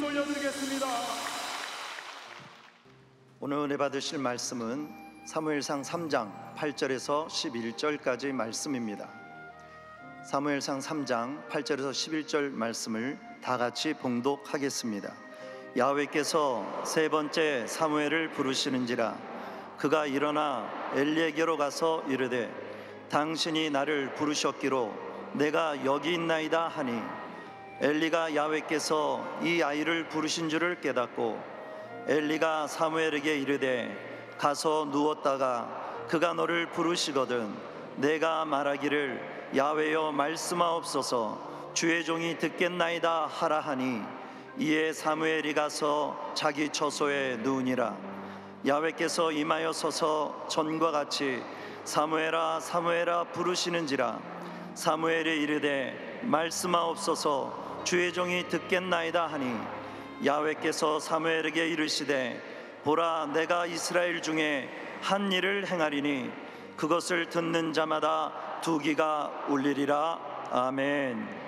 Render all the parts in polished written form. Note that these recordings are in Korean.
올려드리겠습니다. 오늘 은혜 받으실 말씀은 사무엘상 3장 8절에서 11절까지 말씀입니다. 사무엘상 3장 8절에서 11절 말씀을 다 같이 봉독하겠습니다. 야훼께서 세 번째 사무엘을 부르시는지라 그가 일어나 엘리에게로 가서 이르되 당신이 나를 부르셨기로 내가 여기 있나이다 하니 엘리가 야훼께서 이 아이를 부르신 줄을 깨닫고 엘리가 사무엘에게 이르되 가서 누웠다가 그가 너를 부르시거든 내가 말하기를 야훼여 말씀하옵소서 주의 종이 듣겠나이다 하라 하니 이에 사무엘이 가서 자기 처소에 누우니라. 야훼께서 임하여 서서 전과 같이 사무엘아 사무엘아 부르시는지라 사무엘이 이르되 말씀하옵소서 주의 종이 듣겠나이다 하니 야훼께서 사무엘에게 이르시되 보라 내가 이스라엘 중에 한 일을 행하리니 그것을 듣는 자마다 두기가 울리리라. 아멘.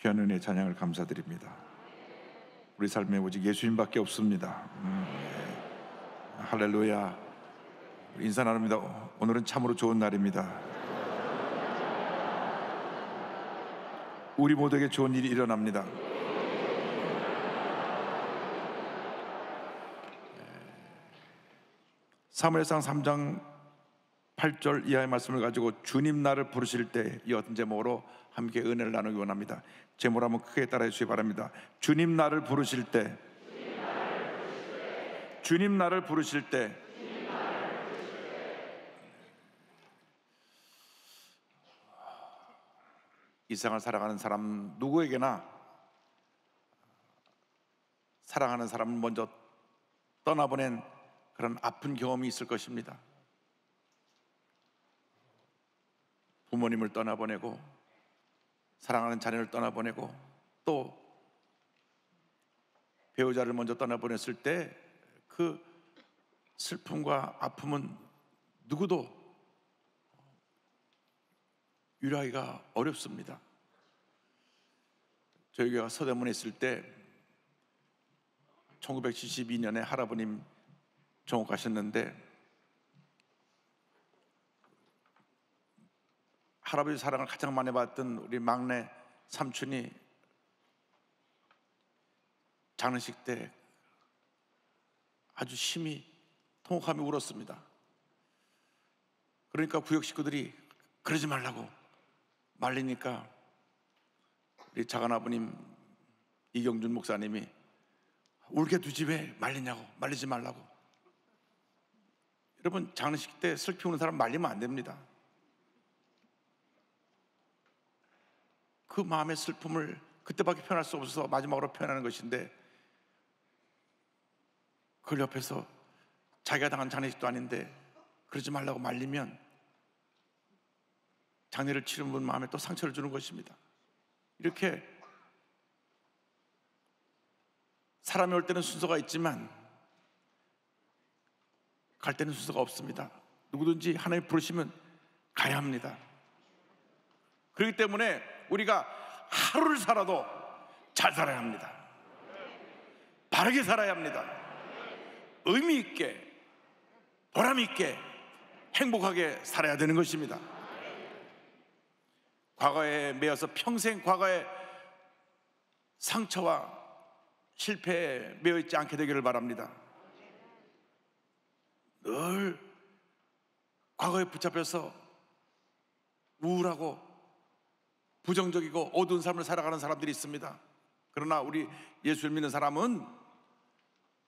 귀한 은혜 찬양을 감사드립니다. 우리 삶에 오직 예수님밖에 없습니다. 할렐루야. 인사 나눕니다. 오늘은 참으로 좋은 날입니다. 우리 모두에게 좋은 일이 일어납니다. 사무엘상 3장 8절 이하의 말씀을 가지고 주님 나를 부르실 때 이 어떤 제목으로 함께 은혜를 나누기 원합니다. 제목을 한번 크게 따라해 주시기 바랍니다. 주님 나를 부르실 때, 주님 나를 부르실 때. 이 세상을 살아가는 사람 누구에게나 사랑하는 사람을 먼저 떠나보낸 그런 아픈 경험이 있을 것입니다. 부모님을 떠나보내고 사랑하는 자녀를 떠나보내고 또 배우자를 먼저 떠나보냈을 때 그 슬픔과 아픔은 누구도 유라기가 어렵습니다. 저희 교회가 서대문에 있을 때 1972년에 할아버님 종옥하셨는데 할아버지 사랑을 가장 많이 받던 우리 막내 삼촌이 장례식 때 아주 심히 통곡하며 울었습니다. 그러니까 구역 식구들이 그러지 말라고 말리니까 우리 작은아버님 이경준 목사님이 울게 두지 왜 말리냐고, 말리지 말라고. 여러분, 장례식 때 슬피 우는 사람 말리면 안 됩니다. 그 마음의 슬픔을 그때밖에 표현할 수 없어서 마지막으로 표현하는 것인데 그걸 옆에서 자기가 당한 장례식도 아닌데 그러지 말라고 말리면 장례를 치른 분 마음에 또 상처를 주는 것입니다. 이렇게 사람이 올 때는 순서가 있지만 갈 때는 순서가 없습니다. 누구든지 하나님 부르시면 가야 합니다. 그렇기 때문에 우리가 하루를 살아도 잘 살아야 합니다. 바르게 살아야 합니다. 의미 있게, 보람 있게, 행복하게 살아야 되는 것입니다. 과거에 매여서 평생 과거의 상처와 실패에 매여 있지 않게 되기를 바랍니다. 늘 과거에 붙잡혀서 우울하고 부정적이고 어두운 삶을 살아가는 사람들이 있습니다. 그러나 우리 예수를 믿는 사람은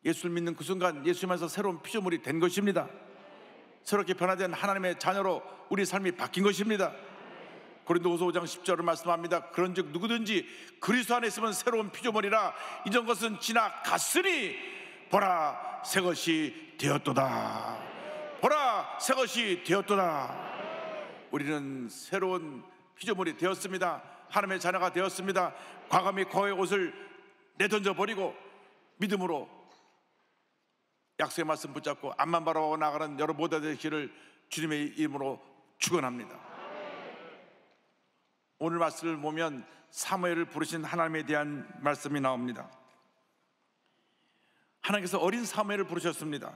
예수를 믿는 그 순간 예수님에서 새로운 피조물이 된 것입니다. 새롭게 변화된 하나님의 자녀로 우리 삶이 바뀐 것입니다. 고린도후서 5장 10절을 말씀합니다. 그런즉 누구든지 그리스도 안에 있으면 새로운 피조물이라 이전 것은 지나갔으니 보라 새 것이 되었도다. 보라 새 것이 되었도다. 우리는 새로운 피조물이 되었습니다. 하나님의 자녀가 되었습니다. 과거 및 과거의 옷을 내던져 버리고 믿음으로 약속의 말씀 붙잡고 앞만 바라보고 나가는 여러 모두가 되시기를 주님의 이름으로 축원합니다. 오늘 말씀을 보면 사무엘을 부르신 하나님에 대한 말씀이 나옵니다. 하나님께서 어린 사무엘을 부르셨습니다.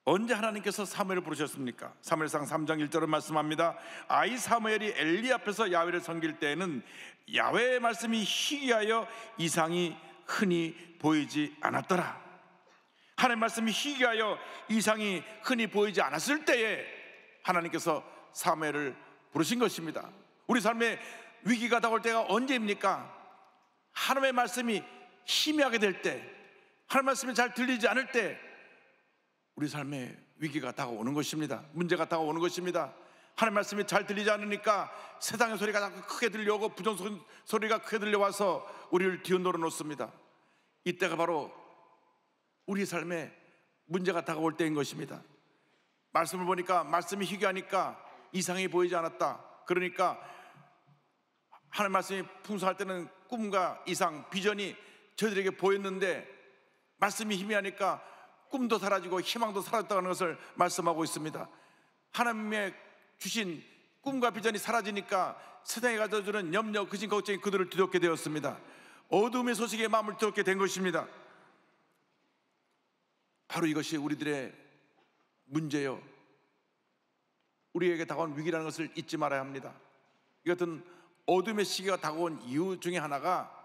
언제 하나님께서 사무엘을 부르셨습니까? 사무엘상 3장 1절은 말씀합니다. 아이 사무엘이 엘리 앞에서 야훼를 섬길 때에는 야훼의 말씀이 희귀하여 이상이 흔히 보이지 않았더라. 하나님의 말씀이 희귀하여 이상이 흔히 보이지 않았을 때에 하나님께서 사무엘을 부르신 것입니다. 우리 삶에 위기가 다가올 때가 언제입니까? 하나님의 말씀이 희미하게 될 때, 하나님의 말씀이 잘 들리지 않을 때 우리 삶에 위기가 다가오는 것입니다. 문제가 다가오는 것입니다. 하나님의 말씀이 잘 들리지 않으니까 세상의 소리가 자꾸 크게 들려오고 부정 소리가 크게 들려와서 우리를 뒤흔들어 놓습니다. 이때가 바로 우리 삶에 문제가 다가올 때인 것입니다. 말씀을 보니까 말씀이 희귀하니까 이상이 보이지 않았다. 그러니까 하나님 말씀이 풍성할 때는 꿈과 이상, 비전이 저희들에게 보였는데 말씀이 희미하니까 꿈도 사라지고 희망도 사라졌다는 것을 말씀하고 있습니다. 하나님의 주신 꿈과 비전이 사라지니까 세상에 가져주는 염려, 근심, 걱정이 그들을 뒤덮게 되었습니다. 어둠의 소식에 마음을 뒤덮게 된 것입니다. 바로 이것이 우리들의 문제요, 우리에게 다가온 위기라는 것을 잊지 말아야 합니다. 이 같은 어둠의 시기가 다가온 이유 중에 하나가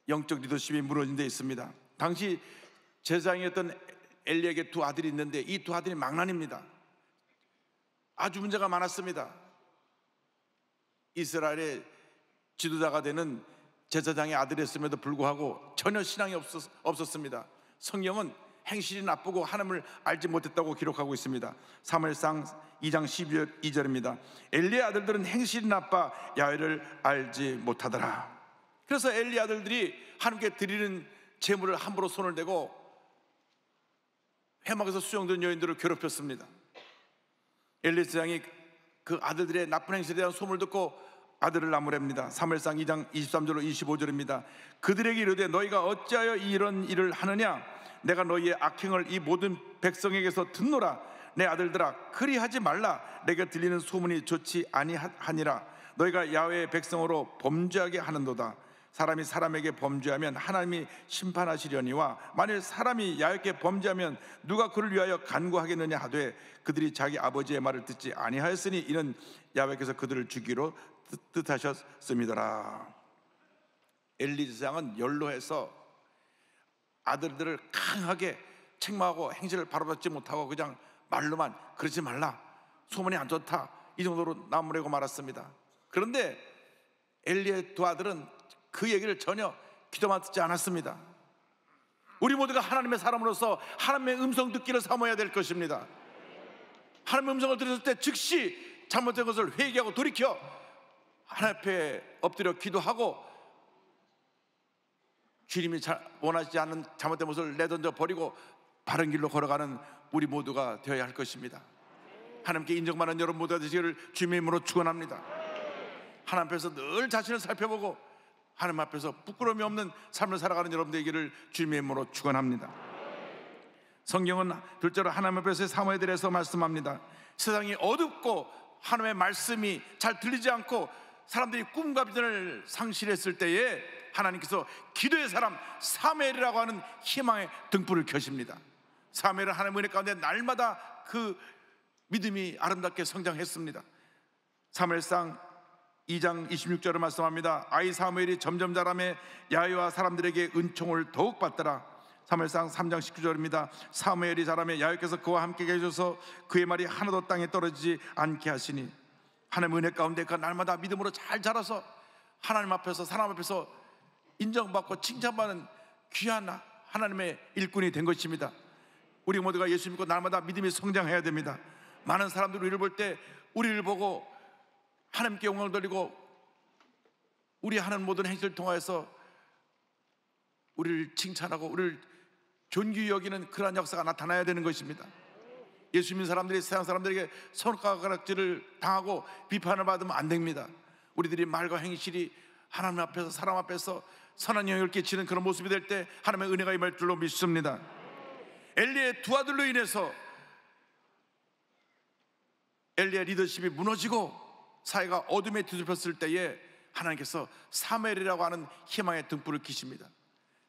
영적 리더십이 무너진 데 있습니다. 당시 제사장이었던 엘리에게 두 아들이 있는데 이 두 아들이 망난입니다. 아주 문제가 많았습니다. 이스라엘의 지도자가 되는 제사장의 아들이었음에도 불구하고 전혀 신앙이 없었습니다. 성경은 행실이 나쁘고 하나님을 알지 못했다고 기록하고 있습니다. 사무엘상 2장 12절입니다. 엘리의 아들들은 행실이 나빠 야훼를 알지 못하더라. 그래서 엘리 아들들이 하나님께 드리는 제물을 함부로 손을 대고 회막에서 수용된 여인들을 괴롭혔습니다. 엘리 제사장이 그 아들들의 나쁜 행실에 대한 소문을 듣고 아들을 나무랍니다. 사무엘상 2장 23절로 25절입니다. 그들에게 이르되 너희가 어찌하여 이런 일을 하느냐? 내가 너희의 악행을 이 모든 백성에게서 듣노라. 내 아들들아, 그리하지 말라. 내가 들리는 소문이 좋지 아니하니라. 너희가 야훼의 백성으로 범죄하게 하는도다. 사람이 사람에게 범죄하면 하나님이 심판하시려니와 만일 사람이 야훼께 범죄하면 누가 그를 위하여 간구하겠느냐 하되 그들이 자기 아버지의 말을 듣지 아니하였으니 이는 야훼께서 그들을 죽이기로 뜻하셨음이더라. 엘리 제사장은 연로해서 아들들을 강하게 책망하고 행실을 바로잡지 못하고 그냥 말로만 그러지 말라, 소문이 안 좋다, 이 정도로 나무래고 말았습니다. 그런데 엘리의 두 아들은 그 얘기를 전혀 귀담아 듣지 않았습니다. 우리 모두가 하나님의 사람으로서 하나님의 음성 듣기를 사모해야 될 것입니다. 하나님의 음성을 들었을 때 즉시 잘못된 것을 회개하고 돌이켜 하나님 앞에 엎드려 기도하고 주님이 원하지 않는 잘못된 것을 내던져 버리고 바른 길로 걸어가는 우리 모두가 되어야 할 것입니다. 하나님께 인정받는 여러분 모두가 되시기를 주님의 이름으로 축원합니다. 하나님 앞에서 늘 자신을 살펴보고 하나님 앞에서 부끄러움이 없는 삶을 살아가는 여러분 되기를 주님의 이름으로 축원합니다. 성경은 둘째로 하나님 앞에서의 사모에 대해서 말씀합니다. 세상이 어둡고 하나님의 말씀이 잘 들리지 않고 사람들이 꿈과 비전을 상실했을 때에 하나님께서 기도의 사람 사무엘이라고 하는 희망의 등불을 켜십니다. 사무엘은 하나님의 은혜 가운데 날마다 그 믿음이 아름답게 성장했습니다. 사무엘상 2장 26절을 말씀합니다. 아이 사무엘이 점점 자라매 야훼와 사람들에게 은총을 더욱 받더라. 사무엘상 3장 19절입니다. 사무엘이 자라매 야훼께서 그와 함께 계셔서 그의 말이 하나도 땅에 떨어지지 않게 하시니 하나님의 은혜 가운데 그 날마다 믿음으로 잘 자라서 하나님 앞에서 사람 앞에서 인정받고 칭찬받는 귀한 하나님의 일꾼이 된 것입니다. 우리 모두가 예수 믿고 날마다 믿음이 성장해야 됩니다. 많은 사람들이 우리를 볼 때 우리를 보고 하나님께 영광을 돌리고 우리 하는 모든 행실을 통하여서 우리를 칭찬하고 우리를 존귀히 여기는 그러한 역사가 나타나야 되는 것입니다. 예수 믿는 사람들이 세상 사람들에게 손가락질을 당하고 비판을 받으면 안 됩니다. 우리들이 말과 행실이 하나님 앞에서 사람 앞에서 선한 영향을 끼치는 그런 모습이 될 때 하나님의 은혜가 임할 줄로 믿습니다. 엘리의 두 아들로 인해서 엘리의 리더십이 무너지고 사회가 어둠에 뒤덮였을 때에 하나님께서 사무엘이라고 하는 희망의 등불을 켜십니다.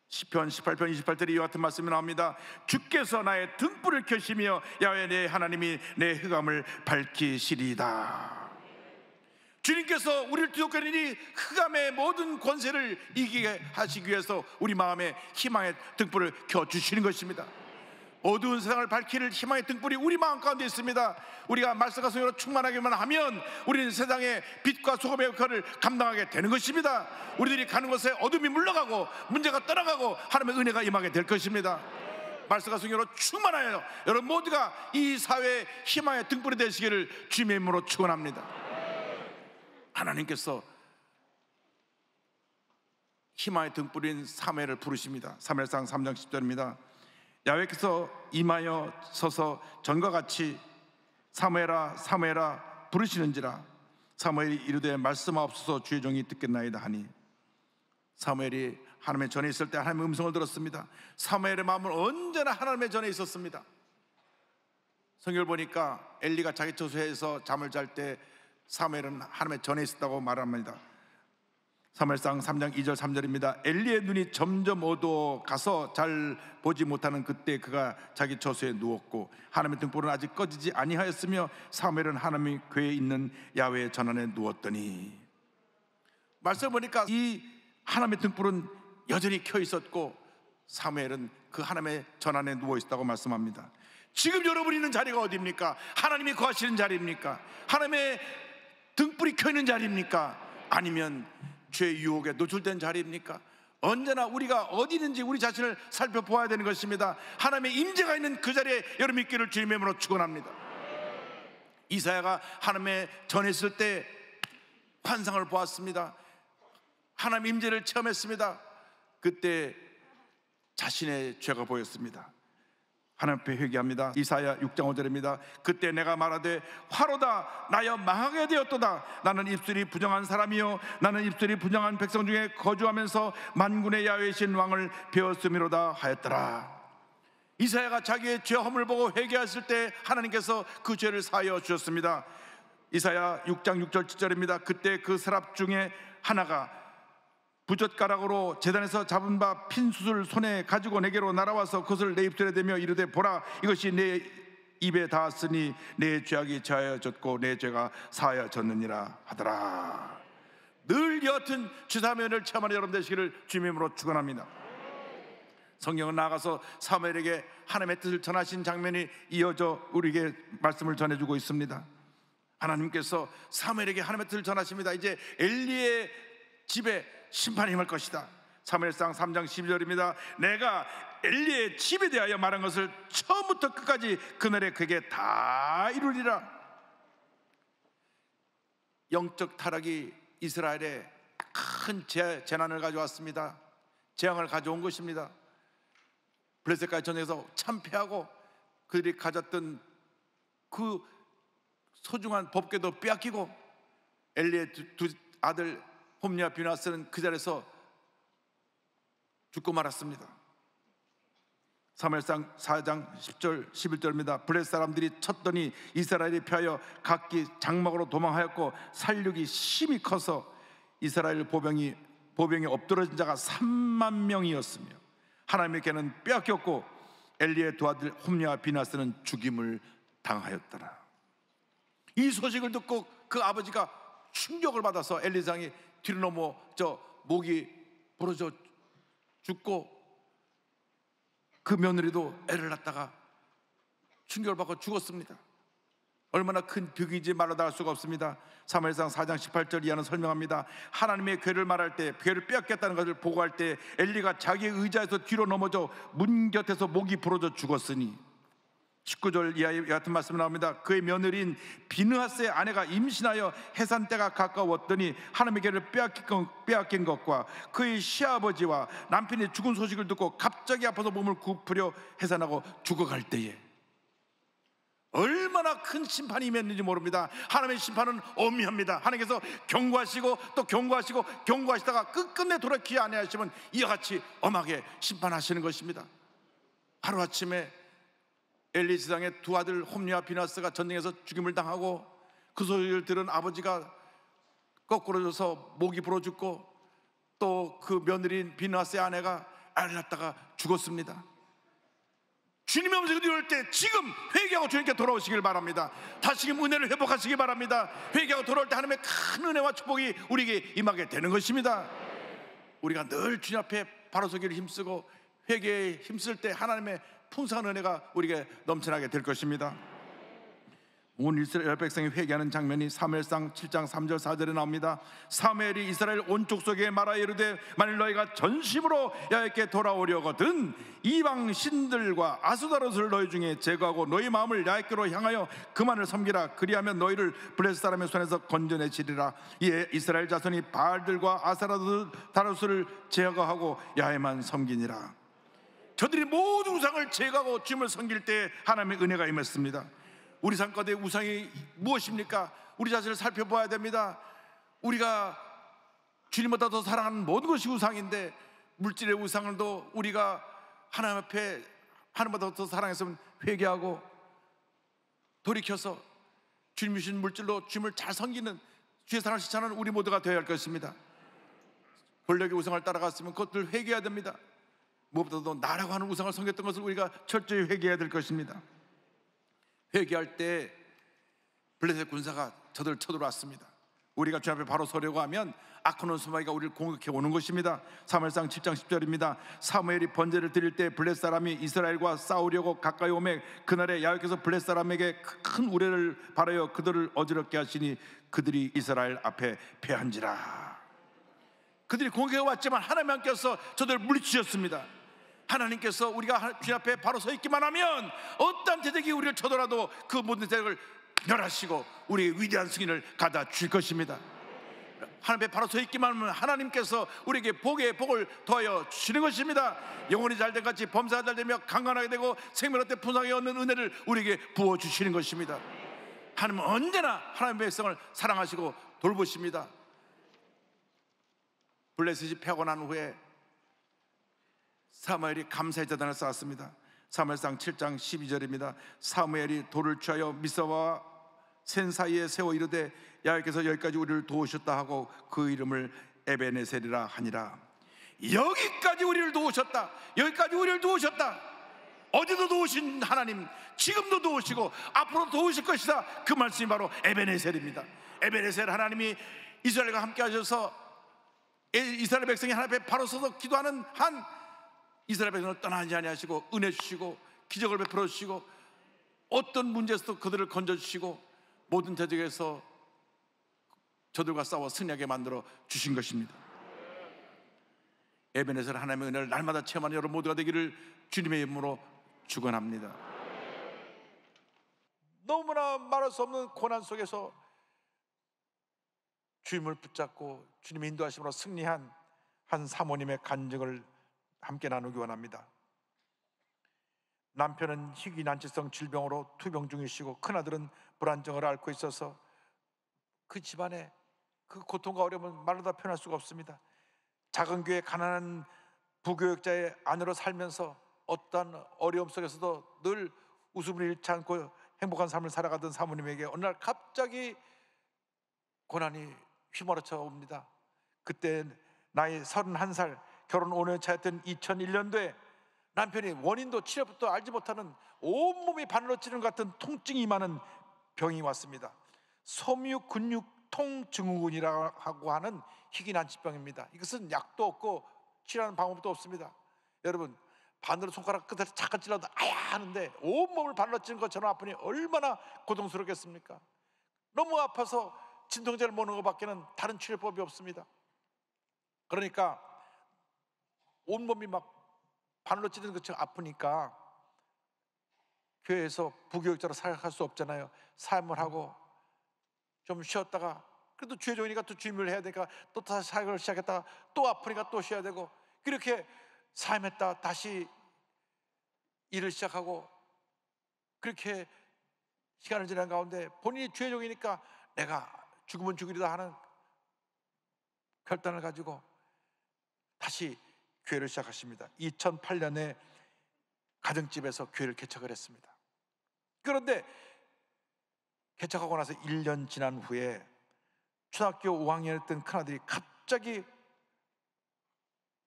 시편 18편 28절에 이와 같은 말씀이 나옵니다. 주께서 나의 등불을 켜시며 야훼 내 하나님이 내 흑암을 밝히시리이다. 주님께서 우리를 뒤덮이니 흑암의 모든 권세를 이기게 하시기 위해서 우리 마음에 희망의 등불을 켜주시는 것입니다. 어두운 세상을 밝힐 희망의 등불이 우리 마음 가운데 있습니다. 우리가 말씀과 성령으로 충만하기만 하면 우리는 세상의 빛과 소금의 역할을 감당하게 되는 것입니다. 우리들이 가는 곳에 어둠이 물러가고 문제가 떠나가고 하나님의 은혜가 임하게 될 것입니다. 말씀과 성령으로 충만하여 여러분 모두가 이 사회의 희망의 등불이 되시기를 주님의 이름으로 축원합니다. 하나님께서 희망의 등불인 사무엘을 부르십니다. 사무엘상 3장 10절입니다. 야훼께서 임하여 서서 전과 같이 사무엘아 사무엘아 부르시는지라. 사무엘이 이르되 말씀하옵소서 주의 종이 듣겠나이다 하니. 사무엘이 하나님의 전에 있을 때 하나님의 음성을 들었습니다. 사무엘의 마음은 언제나 하나님의 전에 있었습니다. 성경을 보니까 엘리가 자기 처소에서 잠을 잘 때 사무엘은 하나님의 전에 있었다고 말합니다. 사무엘상 3장 2절 3절입니다. 엘리의 눈이 점점 어두워 가서 잘 보지 못하는 그때 그가 자기 처소에 누웠고 하나님의 등불은 아직 꺼지지 아니하였으며 사무엘은 하나님의 궤에 있는 야훼의 전안에 누웠더니, 말씀을 보니까 이 하나님의 등불은 여전히 켜 있었고 사무엘은 그 하나님의 전안에 누워 있었다고 말씀합니다. 지금 여러분이 있는 자리가 어디입니까? 하나님이 거하시는 자리입니까? 하나님의 등불이 켜 있는 자리입니까? 아니면 죄의 유혹에 노출된 자리입니까? 언제나 우리가 어디 있는지 우리 자신을 살펴보아야 되는 것입니다. 하나님의 임재가 있는 그 자리에 여러분 있기를 주님의 이름으로 축원합니다. 이사야가 하나님의 전에 있을 때 환상을 보았습니다. 하나님 임재를 체험했습니다. 그때 자신의 죄가 보였습니다. 하나님 앞에 회개합니다. 이사야 6장 5절입니다. 그때 내가 말하되 화로다 나여 망하게 되었도다. 나는 입술이 부정한 사람이요 나는 입술이 부정한 백성 중에 거주하면서 만군의 야훼이신 왕을 배웠음이로다 하였더라. 이사야가 자기의 죄 허물을 보고 회개했을 때 하나님께서 그 죄를 사하여 주셨습니다. 이사야 6장 6절 7절입니다. 그때 그 서랍 중에 하나가 부젓가락으로 제단에서 잡은 바 핀 숯을 손에 가지고 내게로 날아와서 그것을 내 입술에 대며 이르되 보라 이것이 내 입에 닿았으니 내 죄악이 제하여졌고 내 죄가 사하여졌느니라 하더라. 늘 여하튼 주사면을 체험하는 여러분 되시기를 주님의 이름으로 축원합니다. 성경은 나아가서 사무엘에게 하나님의 뜻을 전하신 장면이 이어져 우리에게 말씀을 전해주고 있습니다. 하나님께서 사무엘에게 하나님의 뜻을 전하십니다. 이제 엘리의 집에 심판이 임할 것이다. 사무엘상 3장 12절입니다. 내가 엘리의 집에 대하여 말한 것을 처음부터 끝까지 그날에 그에게 다 이루리라. 영적 타락이 이스라엘에 큰 재난을 가져왔습니다. 재앙을 가져온 것입니다. 블레셋과의 전쟁에서 참패하고 그들이 가졌던 그 소중한 법궤도 빼앗기고 엘리의 두 아들 홈리와 비나스는 그 자리에서 죽고 말았습니다. 사무엘상 4장 10절 11절입니다. 블레셋 사람들이 쳤더니 이스라엘이 피하여 각기 장막으로 도망하였고 살육이 심히 커서 이스라엘 보병이 엎드러진 자가 3만 명이었으며 하나님께는 빼앗겼고 엘리의 두 아들 홈리와 비나스는 죽임을 당하였더라. 이 소식을 듣고 그 아버지가 충격을 받아서 엘리상이 뒤로 넘어 목이 부러져 죽고 그 며느리도 애를 낳다가 충격을 받고 죽었습니다. 얼마나 큰 벽인지 말로 할 수가 없습니다. 사무엘상 4장 18절 이하는 설명합니다. 하나님의 궤를 말할 때 궤를 빼앗겼다는 것을 보고할 때 엘리가 자기의 의자에서 뒤로 넘어져 문 곁에서 목이 부러져 죽었으니 19절 이하의 같은 말씀이 나옵니다. 그의 며느리인 비느하스의 아내가 임신하여 해산 때가 가까웠더니 하나님의 궤를 빼앗긴 것과 그의 시아버지와 남편이 죽은 소식을 듣고 갑자기 아파서 몸을 굽으려 해산하고 죽어갈 때에 얼마나 큰 심판이 임했는지 모릅니다. 하나님의 심판은 엄미합니다. 하나님께서 경고하시고 또 경고하시고 경고하시다가 끝끝내 돌이키지 아니하시면 이와 같이 엄하게 심판하시는 것입니다. 하루아침에 엘리 지상의 두 아들 홈리와 비나스가 전쟁에서 죽임을 당하고 그 소리를 들은 아버지가 거꾸로져서 목이 부러 죽고 또 그 며느리인 비나스의 아내가 애를 낳다가 죽었습니다. 주님의 음성이 들려올 때 지금 회개하고 주님께 돌아오시길 바랍니다. 다시금 은혜를 회복하시기 바랍니다. 회개하고 돌아올 때 하나님의 큰 은혜와 축복이 우리에게 임하게 되는 것입니다. 우리가 늘 주님 앞에 바로 서기를 힘쓰고 회개에 힘쓸 때 하나님의 풍성한 은혜가 우리에게 넘쳐나게 될 것입니다. 온 이스라엘 백성이 회개하는 장면이 사무엘상 7장 3절 4절에 나옵니다. 사무엘이 이스라엘 온 족속에게 말하여 이르되 만일 너희가 전심으로 야훼께 돌아오려거든 이방 신들과 아스다롯을 너희 중에 제거하고 너희 마음을 야훼께로 향하여 그만을 섬기라. 그리하면 너희를 블레셋 사람의 손에서 건져내시리라. 이에 이스라엘 자손이 바알들과 아스다롯을 제거하고 야훼만 섬기니라. 저들이 모든 우상을 제거하고 주님을 섬길 때 하나님의 은혜가 임했습니다. 우리 삶 가운데 우상이 무엇입니까? 우리 자신을 살펴봐야 됩니다. 우리가 주님보다 더 사랑하는 모든 것이 우상인데 물질의 우상도 우리가 하나님 앞에 하나님보다 더 사랑했으면 회개하고 돌이켜서 주님 주신 물질로 주님을 잘 섬기는 주의 사랑을 실천하는 우리 모두가 되어야 할 것입니다. 본래의 우상을 따라갔으면 그것들 회개해야 됩니다. 무엇보다도 나라고 하는 우상을 섬겼던 것을 우리가 철저히 회개해야 될 것입니다. 회개할 때 블레셋 군사가 저들을 쳐들어왔습니다. 우리가 주 앞에 바로 서려고 하면 아코는 소마이가 우리를 공격해 오는 것입니다. 사무엘상 7장 10절입니다. 사무엘이 번제를 드릴 때 블레셋 사람이 이스라엘과 싸우려고 가까이 오매 그날에 야훼께서 블레셋 사람에게 큰 우레를 발하여 그들을 어지럽게 하시니 그들이 이스라엘 앞에 패한지라. 그들이 공격해 왔지만 하나님께서 저들을 물리치셨습니다. 하나님께서 우리가 주님 앞에 바로 서 있기만 하면 어떤 대적이 우리를 쳐더라도 그 모든 대적을 멸하시고 우리의 위대한 승리를 가다 줄 것입니다. 하나님 앞에 바로 서 있기만 하면 하나님께서 우리에게 복에 복을 더하여 주시는 것입니다. 영혼이 잘된 같이 범사가 잘되며 강건하게 되고 생명의 때 풍성하게 얻는 은혜를 우리에게 부어주시는 것입니다. 하나님은 언제나 하나님의 백성을 사랑하시고 돌보십니다. 블레셋이 패하고 난 후에 사무엘이 감사의 제단을 쌓았습니다. 사무엘상 7장 12절입니다. 사무엘이 돌을 취하여 미사와 센 사이에 세워 이르되 야훼께서 여기까지 우리를 도우셨다 하고 그 이름을 에베네셀이라 하니라. 여기까지 우리를 도우셨다, 여기까지 우리를 도우셨다. 어제도 도우신 하나님 지금도 도우시고 앞으로 도우실 것이다. 그 말씀이 바로 에베네셀입니다. 에베네셀, 하나님이 이스라엘과 함께 하셔서 이스라엘 백성이 하나님 앞에 바로 서서 기도하는 한 이스라엘 백성을 떠나지 아니하시고 은혜 주시고 기적을 베풀어 주시고 어떤 문제에서도 그들을 건져주시고 모든 대적에서 저들과 싸워 승리하게 만들어 주신 것입니다. 에베네셀, 하나님의 은혜를 날마다 체험하는 여러분 모두가 되기를 주님의 이름으로 축원합니다. 너무나 말할 수 없는 고난 속에서 주님을 붙잡고 주님의 인도하심으로 승리한 한 사모님의 간증을 함께 나누기 원합니다. 남편은 희귀난치성 질병으로 투병 중이시고 큰아들은 불안정을 앓고 있어서 그 집안에 그 고통과 어려움은 말로 다 표현할 수가 없습니다. 작은 교회 가난한 부교역자의 아내로 살면서 어떠한 어려움 속에서도 늘 웃음을 잃지 않고 행복한 삶을 살아가던 사모님에게 어느 날 갑자기 고난이 휘몰아쳐 옵니다. 그때 나이 31살, 결혼 5년 차였던 2001년도에 남편이 원인도 치료부터 알지 못하는 온몸이 바늘로 찌르는 것 같은 통증이 많은 병이 왔습니다. 섬유 근육 통증후군이라고 하는 희귀난치병입니다. 이것은 약도 없고 치료하는 방법도 없습니다. 여러분, 바늘로 손가락 끝에 잠깐 찔러도 아야 하는데 온몸을 바늘로 찌르는 것처럼 아프니 얼마나 고통스럽겠습니까? 너무 아파서 진통제를 먹는 것밖에는 다른 치료법이 없습니다. 그러니까 온몸이 막 바늘로 찌르는 것처럼 아프니까 교회에서 부교역자로 사역할 수 없잖아요. 사역을 하고 좀 쉬었다가 그래도 주의 종이니까 또 주임을 해야 되니까 또 다시 사역을 시작했다가 또 아프니까 또 쉬어야 되고 그렇게 사임했다 다시 일을 시작하고 그렇게 시간을 지난 가운데 본인이 주의 종이니까 내가 죽으면 죽으리다 하는 결단을 가지고 다시 교회를 시작하십니다. 2008년에 가정집에서 교회를 개척을 했습니다. 그런데 개척하고 나서 1년 지난 후에 초등학교 5학년이었던 큰아들이 갑자기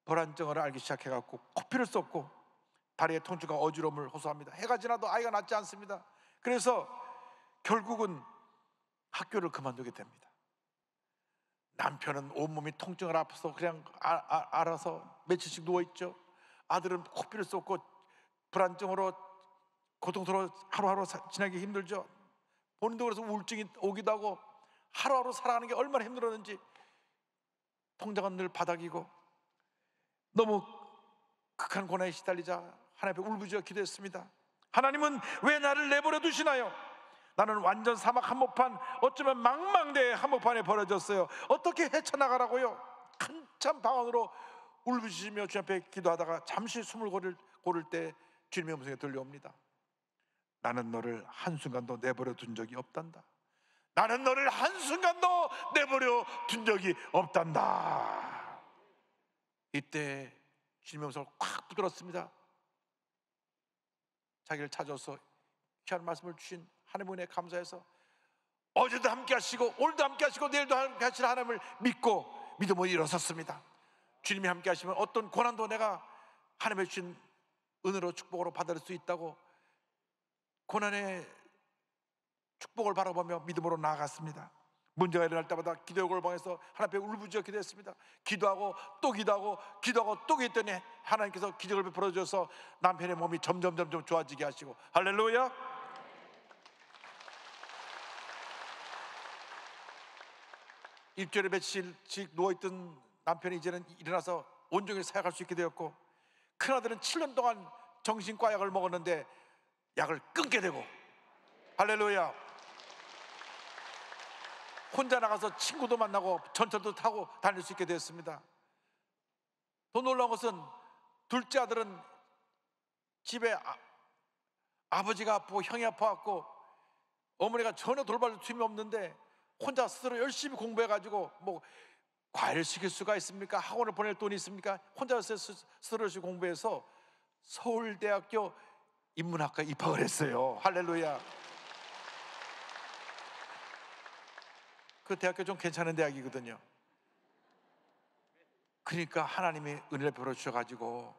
불안증을 앓기 시작해갖고 코피를 쏟고 다리의 통증과 어지러움을 호소합니다. 해가 지나도 아이가 낫지 않습니다. 그래서 결국은 학교를 그만두게 됩니다. 남편은 온몸이 통증을 아파서 그냥 알아서 며칠씩 누워있죠. 아들은 코피를 쏟고 불안증으로 고통스러워 하루하루 지나기 힘들죠. 본인도 그래서 우울증이 오기도 하고 하루하루 살아가는 게 얼마나 힘들었는지 통장은 늘 바닥이고 너무 극한 고난에 시달리자 하나님 앞에 울부짖어 기도했습니다. 하나님은 왜 나를 내버려 두시나요? 나는 완전 사막 한복판, 어쩌면 망망대해 한복판에 버려졌어요. 어떻게 헤쳐나가라고요? 한참 방언으로 울부짖으며 주님 앞에 기도하다가 잠시 숨을 고를 때 주님의 음성이 들려옵니다. 나는 너를 한순간도 내버려 둔 적이 없단다. 나는 너를 한순간도 내버려 둔 적이 없단다. 이때 주님의 음성을 꽉 붙들었습니다. 자기를 찾아서 귀한 말씀을 주신 하나님 은혜 감사해서 어제도 함께 하시고 오늘도 함께 하시고 내일도 함께 하실 하나님을 믿고 믿음으로 일어섰습니다. 주님이 함께 하시면 어떤 고난도 내가 하나님의 주신 은혜로 축복으로 받을 수 있다고 고난의 축복을 바라보며 믿음으로 나아갔습니다. 문제가 일어날 때마다 기도의 골방에서 하나님 앞에 울부짖어 기도했습니다. 기도하고 또 기도하고 기도하고 또 기도했더니 하나님께서 기적을 베풀어 주셔서 남편의 몸이 점점 좋아지게 하시고, 할렐루야. 일주일에 며칠씩 누워있던 남편이 이제는 일어나서 온종일 사역할 수 있게 되었고, 큰아들은 7년 동안 정신과 약을 먹었는데 약을 끊게 되고, 할렐루야. 혼자 나가서 친구도 만나고 전철도 타고 다닐 수 있게 되었습니다. 더 놀라운 것은 둘째 아들은 집에 아버지가 아프고 형이 아파갖고 어머니가 전혀 돌볼 틈이 없는데 혼자 스스로 열심히 공부해가지고, 뭐 과외를 시킬 수가 있습니까? 학원을 보낼 돈이 있습니까? 혼자 스스로 열심히 공부해서 서울대학교 인문학과에 입학을 했어요. 할렐루야. 그 대학교 좀 괜찮은 대학이거든요. 그러니까 하나님이 은혜를 베풀어 주셔가지고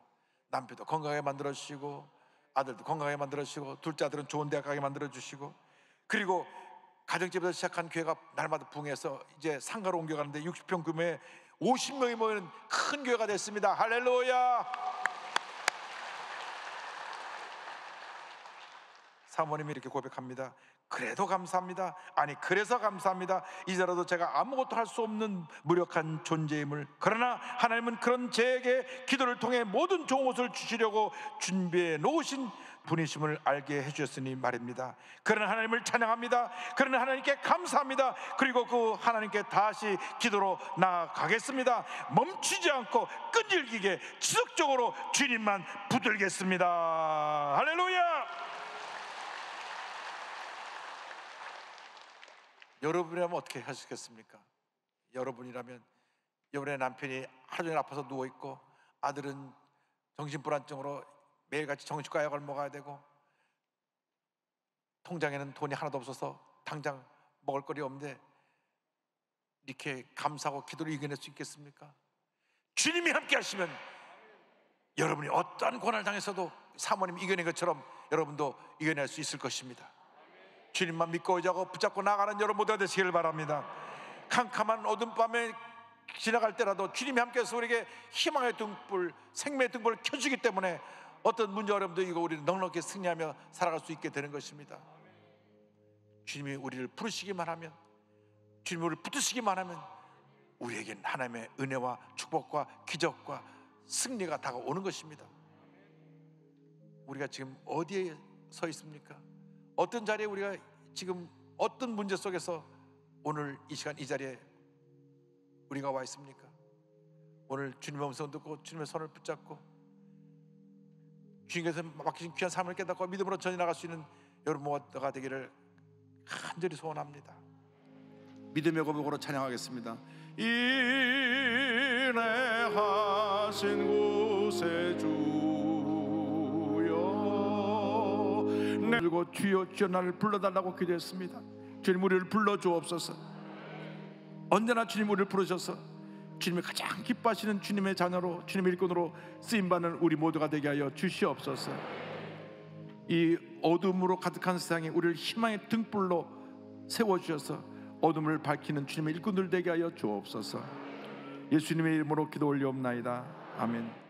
남편도 건강하게 만들어 주시고 아들도 건강하게 만들어 주시고 둘째 아들은 좋은 대학 가게 만들어 주시고, 그리고 가정집에서 시작한 교회가 날마다 부흥해서 이제 상가로 옮겨가는데 60평 규모의 50명이 모이는 큰 교회가 됐습니다. 할렐루야. 사모님이 이렇게 고백합니다. 그래도 감사합니다. 아니 그래서 감사합니다. 이제라도 제가 아무것도 할 수 없는 무력한 존재임을, 그러나 하나님은 그런 제게 기도를 통해 모든 좋은 것을 주시려고 준비해 놓으신 분이심을 알게 해주셨으니 말입니다. 그러나 하나님을 찬양합니다. 그러나 하나님께 감사합니다. 그리고 그 하나님께 다시 기도로 나아가겠습니다. 멈추지 않고 끈질기게 지속적으로 주님만 붙들겠습니다. 할렐루야. 여러분이라면 어떻게 하시겠습니까? 여러분이라면 여러분의 남편이 하루 종일 아파서 누워있고 아들은 정신불안증으로 매일같이 정신과 약을 먹어야 되고 통장에는 돈이 하나도 없어서 당장 먹을 거리 없는데 이렇게 감사하고 기도를 이겨낼 수 있겠습니까? 주님이 함께 하시면 여러분이 어떠한 고난을 당했어도 사모님이 이겨낸 것처럼 여러분도 이겨낼 수 있을 것입니다. 주님만 믿고 의지하고 붙잡고 나가는 여러분 모두가 되시길 바랍니다. 캄캄한 어둠 밤에 지나갈 때라도 주님이 함께해서 우리에게 희망의 등불, 생명의 등불을 켜주기 때문에 어떤 문제 어려움도 이거 우리는 넉넉히 승리하며 살아갈 수 있게 되는 것입니다. 주님이 우리를 부르시기만 하면, 주님이 우리를 붙드시기만 하면 우리에겐 하나님의 은혜와 축복과 기적과 승리가 다가오는 것입니다. 우리가 지금 어디에 서 있습니까? 어떤 자리에 우리가 지금 어떤 문제 속에서 오늘 이 시간 이 자리에 우리가 와 있습니까? 오늘 주님의 음성 듣고 주님의 손을 붙잡고 주님께서 맡기신 귀한 삶을 깨닫고 믿음으로 전해 나갈 수 있는 여러분 모두가 되기를 간절히 소원합니다. 믿음의 고백으로 찬양하겠습니다. 인내하신 곳에 그리고 주여 주여 나를 불러달라고 기도했습니다. 주님 우리를 불러주옵소서. 언제나 주님 우리를 부르셔서 주님이 가장 기뻐하시는 주님의 자녀로 주님의 일꾼으로 쓰임받는 우리 모두가 되게 하여 주시옵소서. 이 어둠으로 가득한 세상에 우리를 희망의 등불로 세워주셔서 어둠을 밝히는 주님의 일꾼들 되게 하여 주옵소서. 예수님의 이름으로 기도 올리옵나이다. 아멘.